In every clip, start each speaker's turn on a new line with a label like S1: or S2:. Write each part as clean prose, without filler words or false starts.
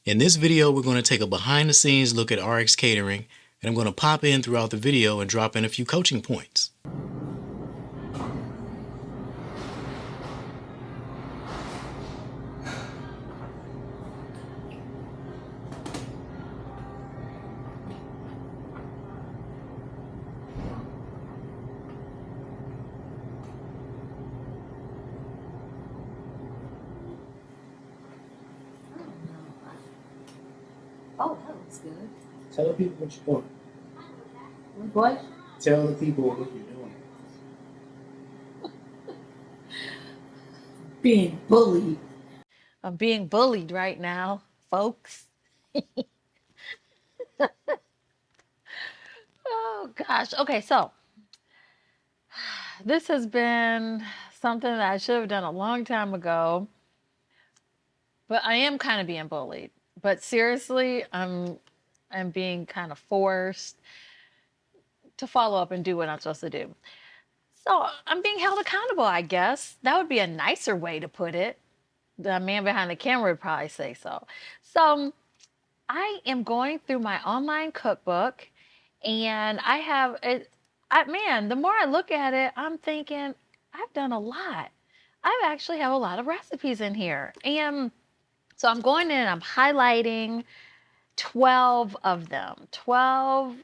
S1: In this video, we're going to take a behind the scenes look at RX Catering, and I'm going to pop in throughout the video and drop in a few coaching points.
S2: Oh, that looks good.
S1: Tell the people what you're doing.
S2: What?
S1: Tell the people what you're doing.
S2: Being bullied. I'm being bullied right now, folks. Oh, gosh. Okay, so this has been something that I should have done a long time ago, but I am kind of being bullied. But seriously, I'm being kind of forced to follow up and do what I'm supposed to do. So I'm being held accountable, I guess. That would be a nicer way to put it. The man behind the camera would probably say so. So I am going through my online cookbook, and I have it. Man, the more I look at it, I'm thinking I've done a lot. I actually have a lot of recipes in here. And so I'm going in and I'm highlighting 12 of them. 12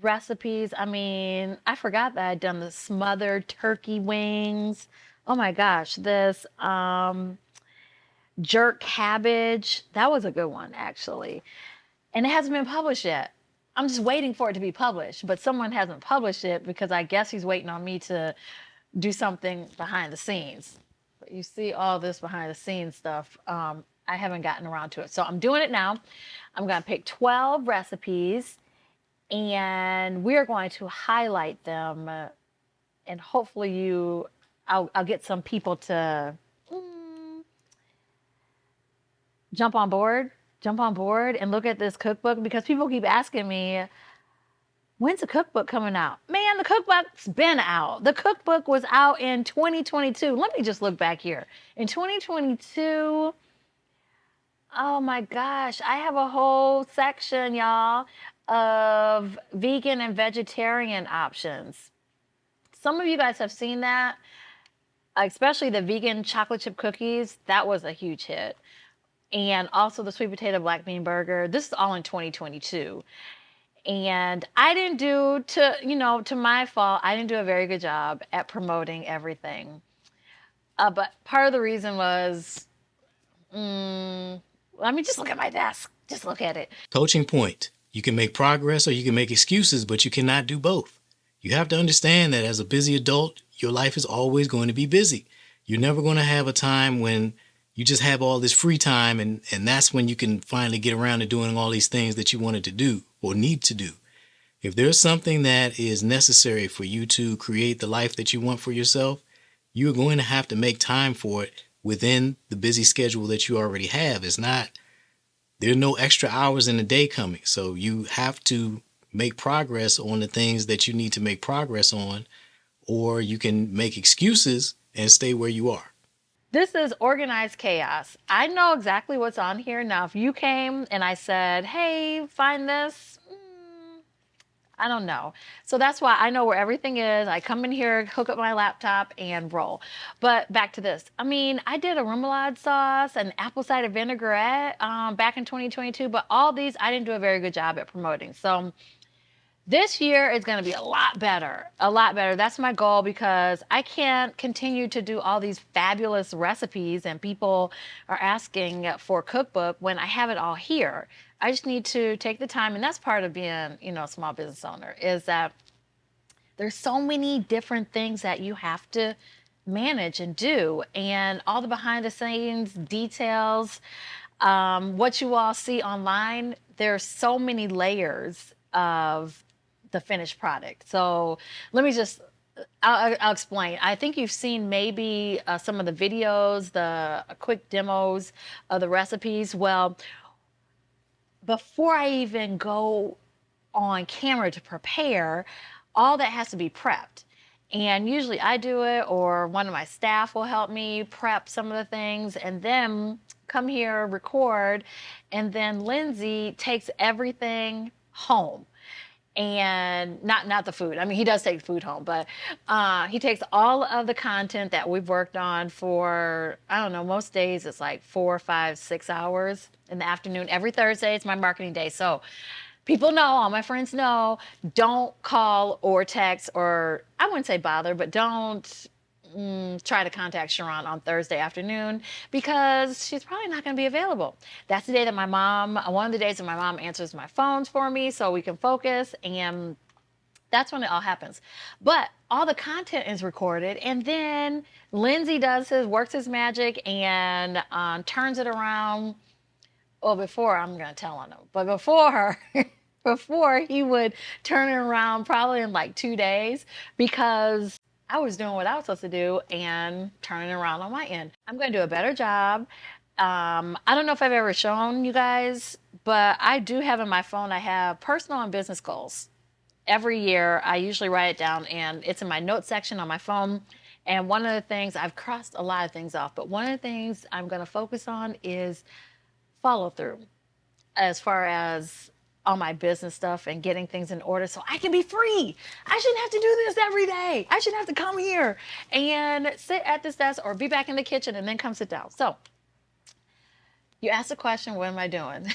S2: recipes. I mean, I forgot that I'd done the smothered turkey wings. Oh my gosh, this jerk cabbage. That was a good one, actually. And it hasn't been published yet. I'm just waiting for it to be published, but someone hasn't published it because I guess he's waiting on me to do something behind the scenes. But you see all this behind the scenes stuff. I haven't gotten around to it. So I'm doing it now. I'm going to pick 12 recipes and we're going to highlight them. And hopefully I'll get some people to jump on board and look at this cookbook, because people keep asking me, when's the cookbook coming out? Man, the cookbook's been out. The cookbook was out in 2022. Let me just look back here. In 2022, oh my gosh, I have a whole section, y'all, of vegan and vegetarian options. Some of you guys have seen that, especially the vegan chocolate chip cookies. That was a huge hit. And also the sweet potato black bean burger. This is all in 2022. And I didn't do, to my fault, I didn't do a very good job at promoting everything. But part of the reason was, just look at my desk. Just look at it.
S1: Coaching point. You can make progress or you can make excuses, but you cannot do both. You have to understand that as a busy adult, your life is always going to be busy. You're never going to have a time when you just have all this free time, and that's when you can finally get around to doing all these things that you wanted to do or need to do. If there's something that is necessary for you to create the life that you want for yourself, you're going to have to make time for it within the busy schedule that you already have. There are no extra hours in the day coming. So you have to make progress on the things that you need to make progress on, or you can make excuses and stay where you are.
S2: This is organized chaos. I know exactly what's on here. Now, if you came and I said, hey, find this, I don't know. So that's why I know where everything is. I come in here, hook up my laptop, and roll. But back to this. I mean, I did a remoulade sauce and apple cider vinaigrette back in 2022, but all these, I didn't do a very good job at promoting. So this year is going to be a lot better, a lot better. That's my goal, because I can't continue to do all these fabulous recipes and people are asking for a cookbook when I have it all here. I just need to take the time, and that's part of being, a small business owner, is that there's so many different things that you have to manage and do, and all the behind the scenes details, what you all see online, there's so many layers of the finished product. So let me just, I'll explain. I think you've seen maybe some of the videos, the quick demos of the recipes. Well, before I even go on camera to prepare, all that has to be prepped. And usually I do it, or one of my staff will help me prep some of the things. And then come here, record, and then Lindsay takes everything home. And not the food. I mean, he does take food home, but he takes all of the content that we've worked on for, I don't know, most days it's like 4, 5, 6 hours in the afternoon. Every Thursday it's my marketing day. So people know, all my friends know, don't call or text, or I wouldn't say bother, but don't try to contact Sharon on Thursday afternoon because she's probably not going to be available. That's the day that one of the days that my mom answers my phones for me so we can focus, and that's when it all happens. But all the content is recorded, and then Lindsay works his magic and turns it around. Well, before I'm going to tell on him, but before before he would turn it around probably in like 2 days because I was doing what I was supposed to do and turning it around on my end. I'm going to do a better job. I don't know if I've ever shown you guys, but I do have in my phone, I have personal and business goals. Every year, I usually write it down and it's in my notes section on my phone. And one of the things, I've crossed a lot of things off, but one of the things I'm going to focus on is follow through as far as all my business stuff and getting things in order so I can be free. I shouldn't have to do this every day. I shouldn't have to come here and sit at this desk or be back in the kitchen and then come sit down. So you asked the question, what am I doing?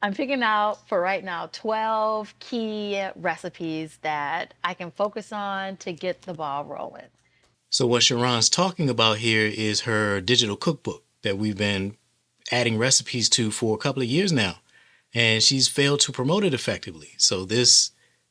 S2: I'm picking out for right now 12 key recipes that I can focus on to get the ball rolling.
S1: So what Sharon's talking about here is her digital cookbook that we've been adding recipes to for a couple of years now, and she's failed to promote it effectively. So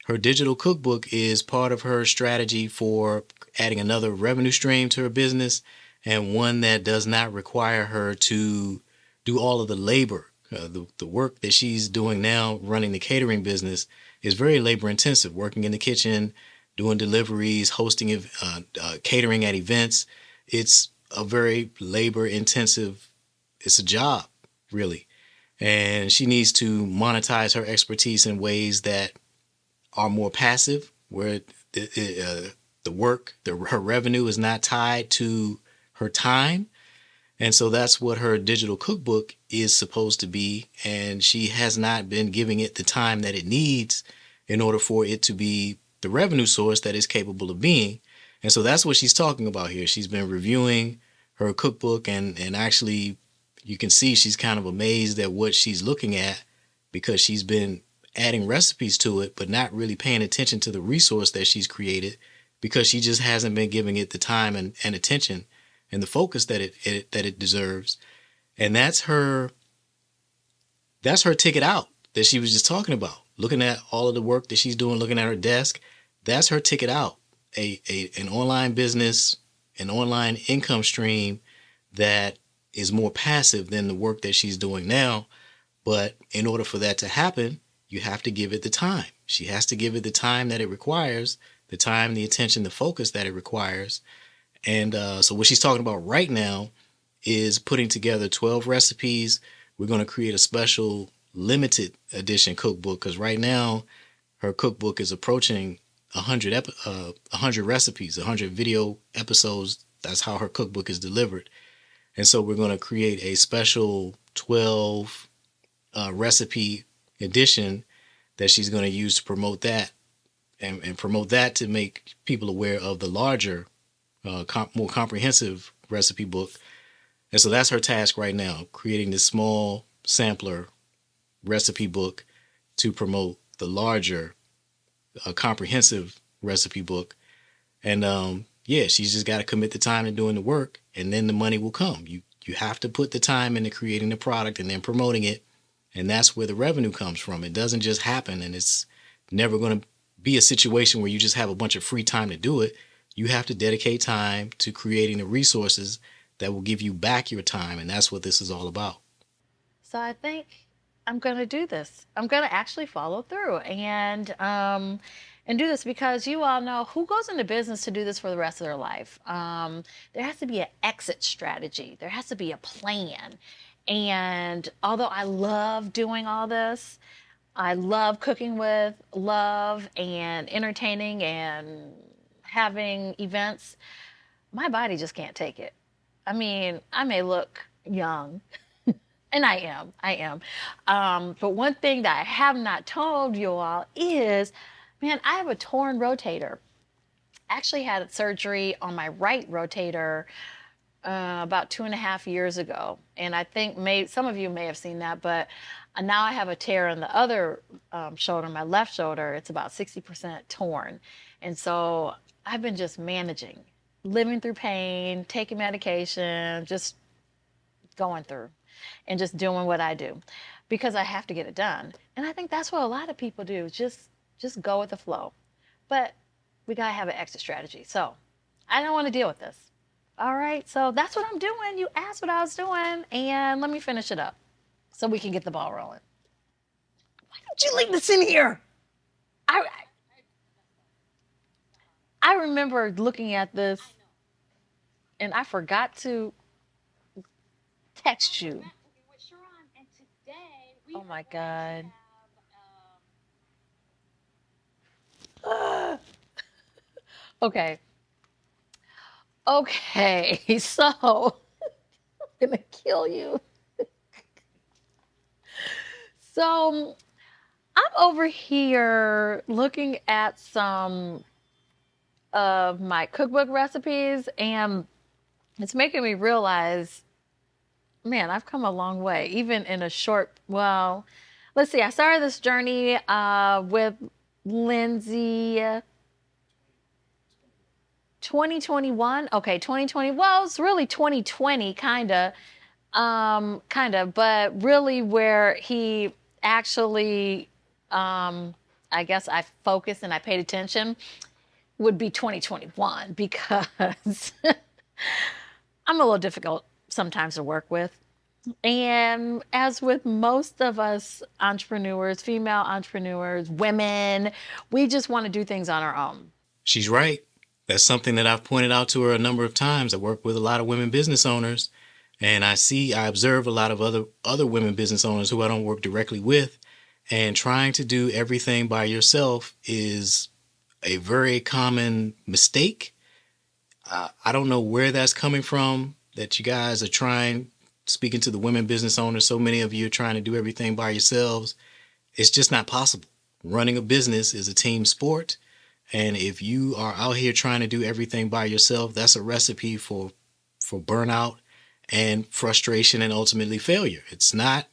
S1: her digital cookbook is part of her strategy for adding another revenue stream to her business, and one that does not require her to do all of the labor. The work that she's doing now, running the catering business, is very labor intensive. Working in the kitchen, doing deliveries, hosting, catering at events. It's a very labor intensive. It's a job, really. And she needs to monetize her expertise in ways that are more passive, where her revenue is not tied to her time. And so that's what her digital cookbook is supposed to be. And she has not been giving it the time that it needs in order for it to be the revenue source that it's capable of being. And so that's what she's talking about here. She's been reviewing her cookbook, and actually you can see she's kind of amazed at what she's looking at, because she's been adding recipes to it, but not really paying attention to the resource that she's created, because she just hasn't been giving it the time and attention and the focus that it deserves. And that's her ticket out that she was just talking about. Looking at all of the work that she's doing, looking at her desk, that's her ticket out. An online business, an online income stream that is more passive than the work that she's doing now. But in order for that to happen, you have to give it the time. She has to give it the time that it requires, the time, the attention, the focus that it requires. And so what she's talking about right now is putting together 12 recipes. We're going to create a special limited edition cookbook, because right now her cookbook is approaching 100 recipes, 100 video episodes. That's how her cookbook is delivered. And so we're going to create a special 12 recipe edition that she's going to use to promote that, and promote that to make people aware of the larger, more comprehensive recipe book. And so that's her task right now, creating this small sampler recipe book to promote the larger, comprehensive recipe book. And she's just got to commit the time to doing the work, and then the money will come. You have to put the time into creating the product and then promoting it, and that's where the revenue comes from. It doesn't just happen, and it's never going to be a situation where you just have a bunch of free time to do it. You have to dedicate time to creating the resources that will give you back your time, and that's what this is all about.
S2: So I think I'm going to do this. I'm going to actually follow through and do this, because you all know who goes into business to do this for the rest of their life. There has to be an exit strategy. There has to be a plan. And although I love doing all this, I love cooking with love and entertaining and having events, my body just can't take it. I mean, I may look young. And I am. But one thing that I have not told you all is, man, I have a torn rotator. I actually had surgery on my right rotator about 2.5 years ago, and I think some of you may have seen that, but now I have a tear in the other shoulder, my left shoulder. It's about 60% torn, and so I've been just managing, living through pain, taking medication, just going through, and just doing what I do because I have to get it done. And I think that's what a lot of people do, just go with the flow. But we got to have an exit strategy. So I don't want to deal with this. All right, so that's what I'm doing. You asked what I was doing, and let me finish it up so we can get the ball rolling. Why don't you leave this in here? I I remember looking at this, and I forgot to text you. Oh my God. Okay. Okay. So I'm gonna kill you. So I'm over here looking at some of my cookbook recipes, and it's making me realize, man, I've come a long way, even in a short, well, let's see, I started this journey with Lindsay 2021. Okay, 2020. Well, it's really 2020, but really where he actually, I guess I focused and I paid attention would be 2021 because I'm a little difficult sometimes to work with. And as with most of us entrepreneurs, female entrepreneurs, women, we just want to do things on our own.
S1: She's right. That's something that I've pointed out to her a number of times. I work with a lot of women business owners, and I observe a lot of other women business owners who I don't work directly with, and trying to do everything by yourself is a very common mistake. I don't know where that's coming from, that you guys are trying, speaking to the women business owners, so many of you are trying to do everything by yourselves. It's just not possible. Running a business is a team sport. And if you are out here trying to do everything by yourself, that's a recipe for burnout and frustration and ultimately failure. It's not,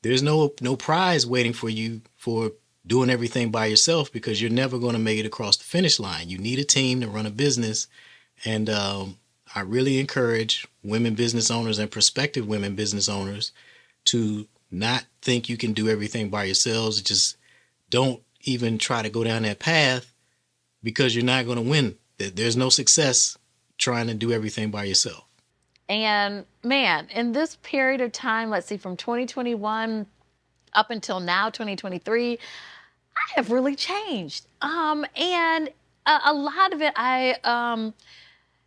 S1: there's no prize waiting for you for doing everything by yourself, because you're never going to make it across the finish line. You need a team to run a business. And I really encourage women business owners and prospective women business owners to not think you can do everything by yourselves. Just don't even try to go down that path, because you're not going to win. There's no success trying to do everything by yourself.
S2: And man, in this period of time, let's see, from 2021 up until now, 2023, I have really changed. And a lot of it I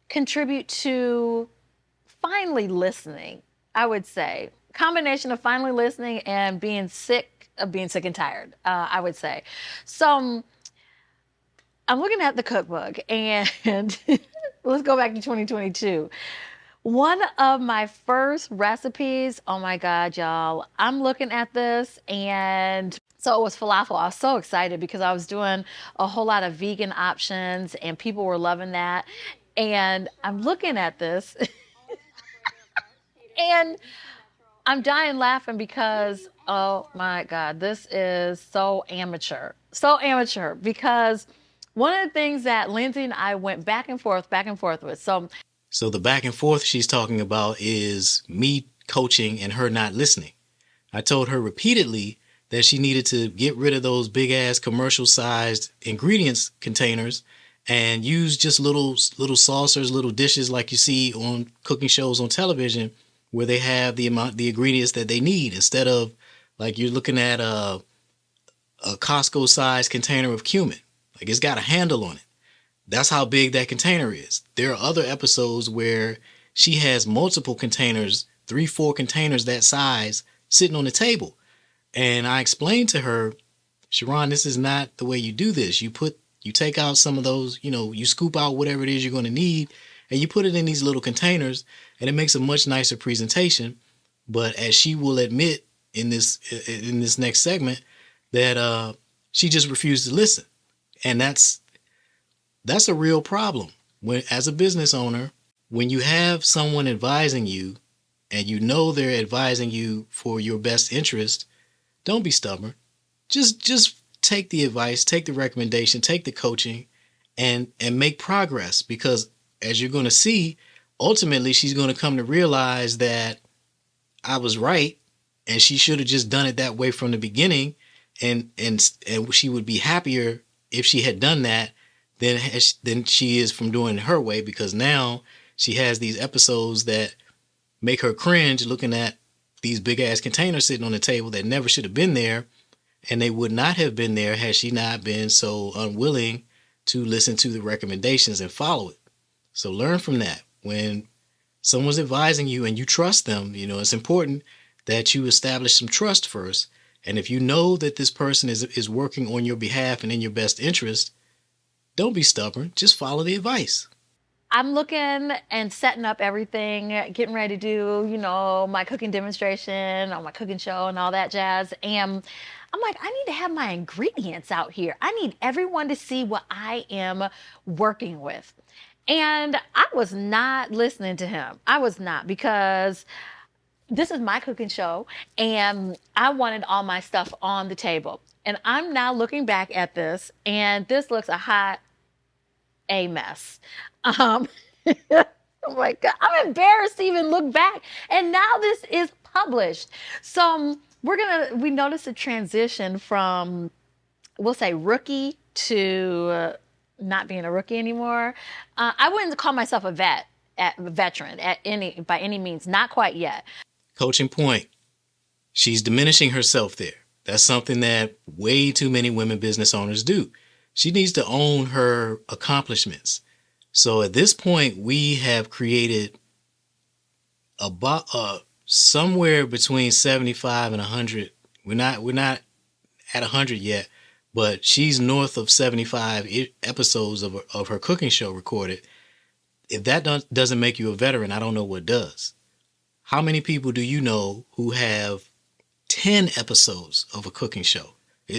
S2: contribute to finally listening, I would say. Combination of finally listening and being sick and tired, I would say. So I'm looking at the cookbook, and let's go back to 2022. One of my first recipes, oh my God, y'all, I'm looking at this, and so it was falafel. I was so excited because I was doing a whole lot of vegan options and people were loving that. And I'm looking at this and I'm dying laughing because, oh my God, this is so amateur. So amateur, because one of the things that Lindsay and I went back and forth with.
S1: So the back and forth she's talking about is me coaching and her not listening. I told her repeatedly that she needed to get rid of those big ass commercial sized ingredients containers and use just little saucers, little dishes like you see on cooking shows on television, where they have the ingredients that they need, instead of like you're looking at a Costco sized container of cumin. Like, it's got a handle on it. That's how big that container is. There are other episodes where she has multiple containers, 3-4 containers that size, sitting on the table. And I explained to her, Sharon, this is not the way you do this. You take out some of those, you scoop out whatever it is you're going to need, and you put it in these little containers, and it makes a much nicer presentation. But as she will admit in this next segment, that she just refused to listen, and that's a real problem. When, as a business owner, when you have someone advising you, and you know they're advising you for your best interest, don't be stubborn. Just take the advice, take the recommendation, take the coaching, and make progress. Because as you're going to see, ultimately she's going to come to realize that I was right, and she should have just done it that way from the beginning, and she would be happier if she had done that than she is from doing it her way, because now she has these episodes that make her cringe looking at these big ass containers sitting on the table that never should have been there, and they would not have been there had she not been so unwilling to listen to the recommendations and follow it. So learn from that. When someone's advising you and you trust them, it's important that you establish some trust first. And if you know that this person is working on your behalf and in your best interest, don't be stubborn. Just follow the advice.
S2: I'm looking and setting up everything, getting ready to do, my cooking demonstration on my cooking show and all that jazz. And I'm like, I need to have my ingredients out here. I need everyone to see what I am working with. And I was not listening to him. I was not, because this is my cooking show and I wanted all my stuff on the table. And I'm now looking back at this, and this looks a hot A mess. Um, oh my God, I'm embarrassed to even look back. And now this is published. So we notice a transition from, we'll say, rookie to not being a rookie anymore. I wouldn't call myself a veteran by any means, not quite yet.
S1: Coaching point. She's diminishing herself there. That's something that way too many women business owners do. She needs to own her accomplishments. So at this point, we have created about somewhere between 75 and 100. We're not at 100 yet, but she's north of 75 episodes of her cooking show recorded. If that doesn't make you a veteran, I don't know what does. How many people do you know who have 10 episodes of a cooking show?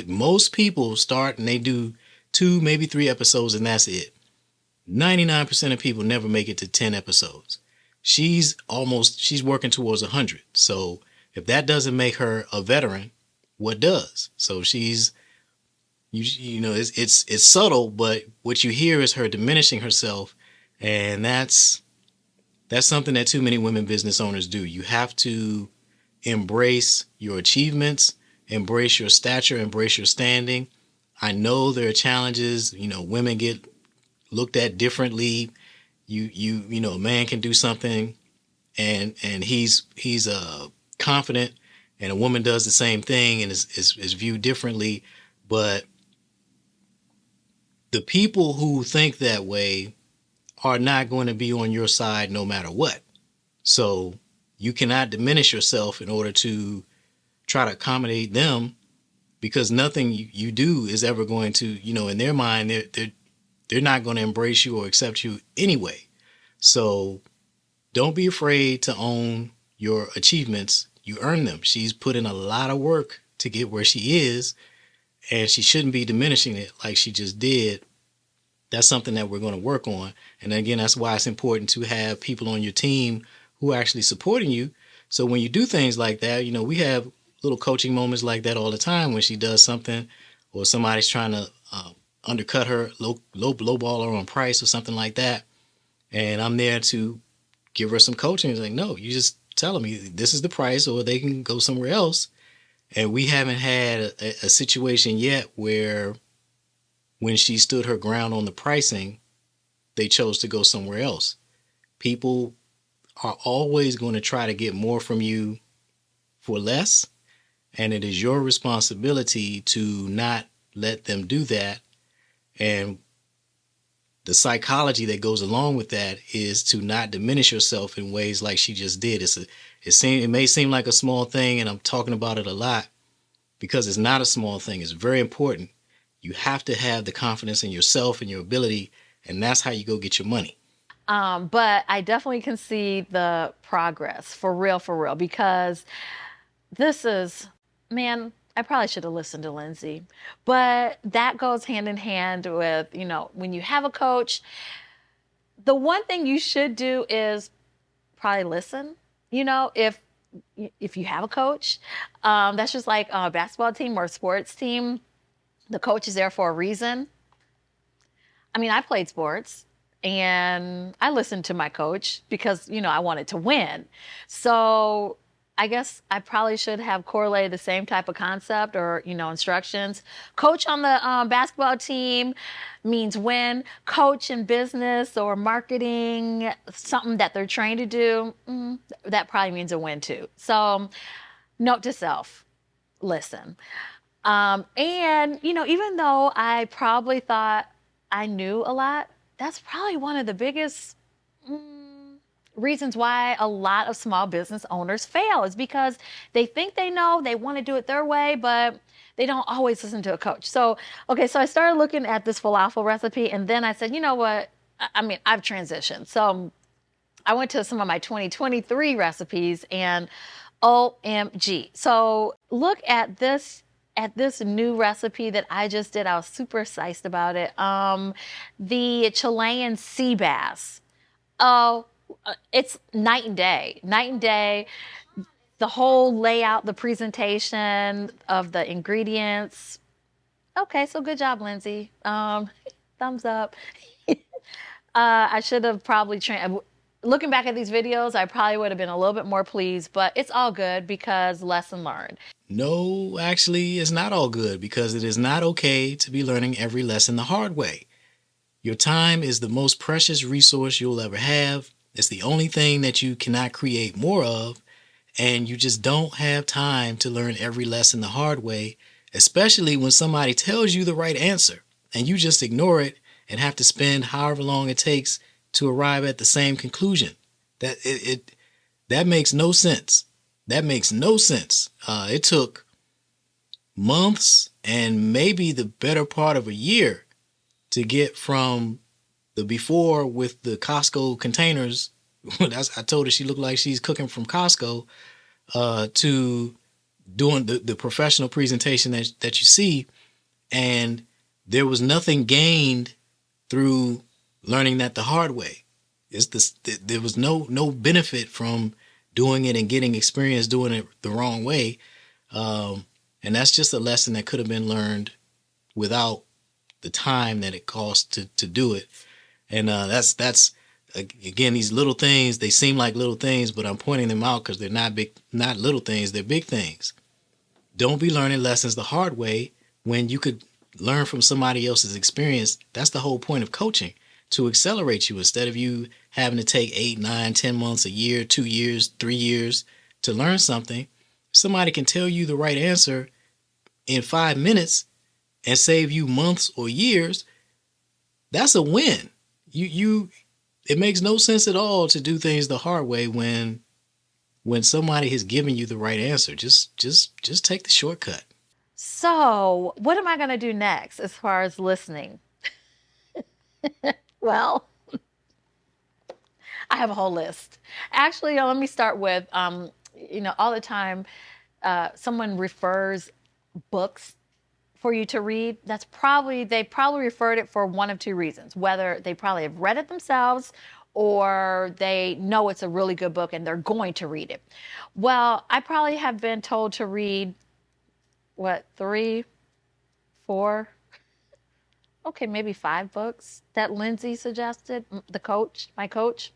S1: Most people start and they do 2, maybe 3 episodes, and that's it. 99% of people never make it to 10 episodes. She's working towards 100. So if that doesn't make her a veteran, what does? So she's, it's subtle, but what you hear is her diminishing herself. And that's something that too many women business owners do. You have to embrace your achievements, embrace your stature, embrace your standing. I know there are challenges. Women get looked at differently. A man can do something and he's confident, and a woman does the same thing and is viewed differently. But the people who think that way are not going to be on your side no matter what. So you cannot diminish yourself in order to try to accommodate them, because nothing you do is ever going to, in their mind, they're not going to embrace you or accept you anyway. So don't be afraid to own your achievements. You earn them. She's put in a lot of work to get where she is, and she shouldn't be diminishing it like she just did. That's something that we're going to work on. And again, that's why it's important to have people on your team who are actually supporting you. So when you do things like that, we have little coaching moments like that all the time when she does something or somebody's trying to undercut her, lowball her on price or something like that. And I'm there to give her some coaching. It's like, no, you just tell them this is the price, or they can go somewhere else. And we haven't had a situation yet where when she stood her ground on the pricing, they chose to go somewhere else. People are always going to try to get more from you for less. And it is your responsibility to not let them do that. And the psychology that goes along with that is to not diminish yourself in ways like she just did. It may seem like a small thing, and I'm talking about it a lot because it's not a small thing. It's very important. You have to have the confidence in yourself and your ability, and that's how you go get your money.
S2: But I definitely can see the progress for real, because this is, man, I probably should have listened to Lindsay, but that goes hand in hand with, when you have a coach, the one thing you should do is probably listen. If you have a coach, that's just like a basketball team or a sports team. The coach is there for a reason. I mean, I played sports and I listened to my coach because, I wanted to win. So I guess I probably should have correlated the same type of concept or, instructions. Coach on the basketball team means win. Coach in business or marketing, something that they're trained to do, that probably means a win too. So, note to self, listen. And, even though I probably thought I knew a lot, that's probably one of the biggest reasons why a lot of small business owners fail is because they think they know, they want to do it their way, but they don't always listen to a coach. So, okay, so I started looking at this falafel recipe and then I said, you know what? I mean, I've transitioned. So I went to some of my 2023 recipes and OMG. So look at this new recipe that I just did. I was super psyched about it. The Chilean sea bass. Oh, it's night and day. Night and day. The whole layout, the presentation of the ingredients. Okay, so good job, Lindsay. Thumbs up. I should have probably trained. Looking back at these videos, I probably would have been a little bit more pleased, but it's all good because lesson learned.
S1: No, actually, it's not all good because it is not okay to be learning every lesson the hard way. Your time is the most precious resource you'll ever have. It's the only thing that you cannot create more of, and you just don't have time to learn every lesson the hard way, especially when somebody tells you the right answer and you just ignore it and have to spend however long it takes to arrive at the same conclusion. That makes no sense. That makes no sense. It took months and maybe the better part of a year to get from the before with the Costco containers. I told her she looked like she's cooking from Costco, to doing the professional presentation that you see. And there was nothing gained through learning that the hard way. There was no benefit from doing it and getting experience doing it the wrong way. And that's just a lesson that could have been learned without the time that it costs to do it. And that's again, these little things, they seem like little things, but I'm pointing them out because they're not little things, they're big things. Don't be learning lessons the hard way when you could learn from somebody else's experience. That's the whole point of coaching, to accelerate you instead of you having to take 8, 9, 10 months, a year, 2 years, 3 years to learn something. Somebody can tell you the right answer in 5 minutes and save you months or years. That's a win. It makes no sense at all to do things the hard way when somebody has given you the right answer. Just take the shortcut.
S2: So, what am I going to do next as far as listening? Well, I have a whole list. Actually, let me start with, all the time someone refers books for you to read. They probably referred it for one of two reasons. Whether they probably have read it themselves or they know it's a really good book and they're going to read it. Well, I probably have been told to read, what, 3, 4, okay, maybe 5 books that Lindsay suggested, my coach.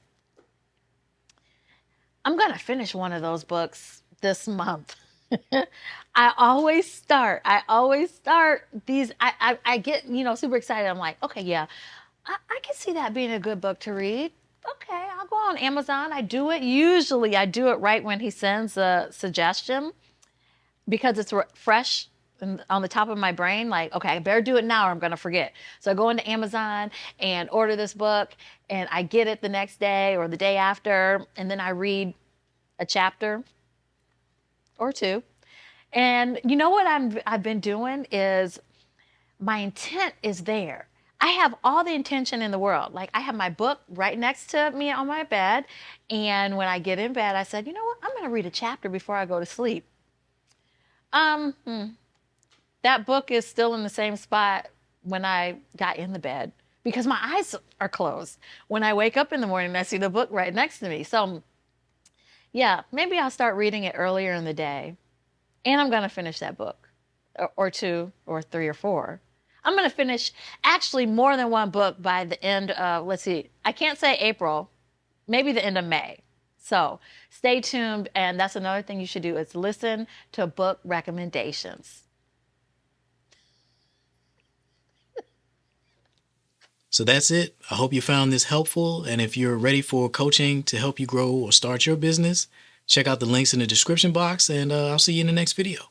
S2: I'm going to finish one of those books this month. I always start these. I get, super excited. I'm like, okay, yeah, I can see that being a good book to read. Okay, I'll go on Amazon. I do it. Usually I do it right when he sends a suggestion because it's fresh on the top of my brain. Like, okay, I better do it now or I'm going to forget. So I go into Amazon and order this book and I get it the next day or the day after. And then I read a chapter or two. And you know what I've been doing is my intent is there. I have all the intention in the world. Like I have my book right next to me on my bed. And when I get in bed, I said, you know what? I'm going to read a chapter before I go to sleep. Um, hmm, that book is still in the same spot when I got in the bed because my eyes are closed. When I wake up in the morning, I see the book right next to me. So, yeah, maybe I'll start reading it earlier in the day. And I'm going to finish that book or two or three or four. I'm going to finish actually more than one book by the end of, let's see, I can't say April, maybe the end of May. So stay tuned. And that's another thing you should do is listen to book recommendations.
S1: So that's it. I hope you found this helpful. And if you're ready for coaching to help you grow or start your business, check out the links in the description box, and I'll see you in the next video.